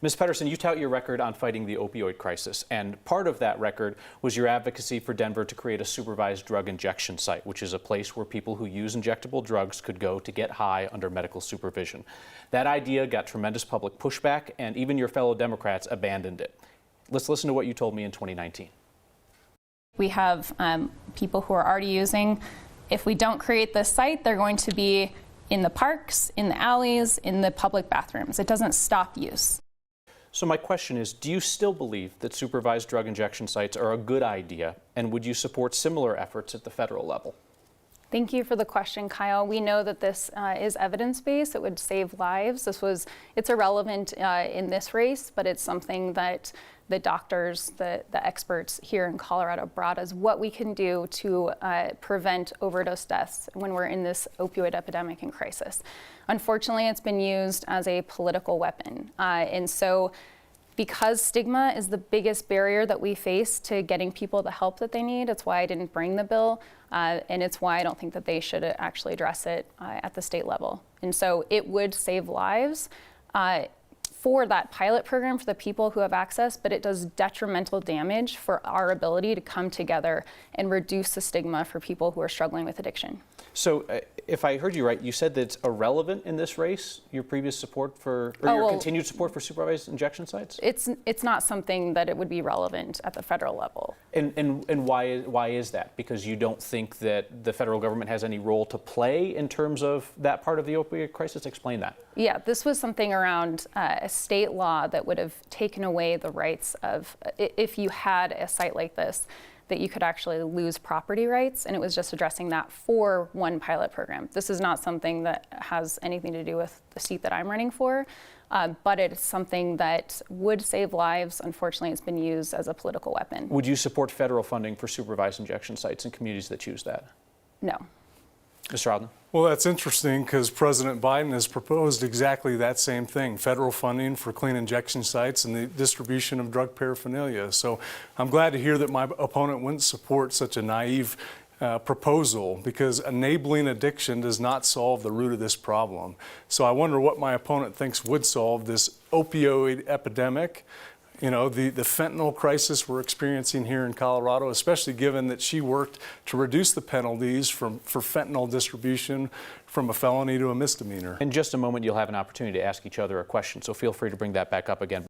Ms. Pettersen, you tout your record on fighting the opioid crisis, and part of that record was your advocacy for Denver to create a supervised drug injection site, which is a place where people who use injectable drugs could go to get high under medical supervision. That idea got tremendous public pushback, and even your fellow Democrats abandoned it. Let's listen to what you told me in 2019. We have people who are already using. If we don't create this site, they're going to be in the parks, in the alleys, in the public bathrooms. It doesn't stop use. So my question is, do you still believe that supervised drug injection sites are a good idea, and would you support similar efforts at the federal level? Thank you for the question, Kyle. We know that this is evidence-based. It would save lives. It's irrelevant in this race, but it's something that the doctors, the experts here in Colorado brought as what we can do to prevent overdose deaths when we're in this opioid epidemic and crisis. Unfortunately, it's been used as a political weapon. And so because stigma is the biggest barrier that we face to getting people the help that they need, it's why I didn't bring the bill, and it's why I don't think that they should actually address it at the state level. And so it would save lives for that pilot program for the people who have access, but it does detrimental damage for our ability to come together and reduce the stigma for people who are struggling with addiction. So if I heard you right, you said that it's irrelevant in this race, your previous support for, or your continued support for supervised injection sites? It's not something that it would be relevant at the federal level. And why is that? Because you don't think that the federal government has any role to play in terms of that part of the opioid crisis? Explain that. Yeah, this was something around a state law that would have taken away the rights of, if you had a site like this, that you could actually lose property rights, and it was just addressing that for one pilot program. This is not something that has anything to do with the seat that I'm running for, but it's something that would save lives. Unfortunately, it's been used as a political weapon. Would you support federal funding for supervised injection sites in communities that choose that? No. Mr. Aadland? Well, that's interesting because President Biden has proposed exactly that same thing, federal funding for clean injection sites and the distribution of drug paraphernalia. So I'm glad to hear that my opponent wouldn't support such a naive proposal, because enabling addiction does not solve the root of this problem. So I wonder what my opponent thinks would solve this opioid epidemic. You know, the fentanyl crisis we're experiencing here in Colorado, especially given that she worked to reduce the penalties for fentanyl distribution from a felony to a misdemeanor. In just a moment, you'll have an opportunity to ask each other a question, so feel free to bring that back up again.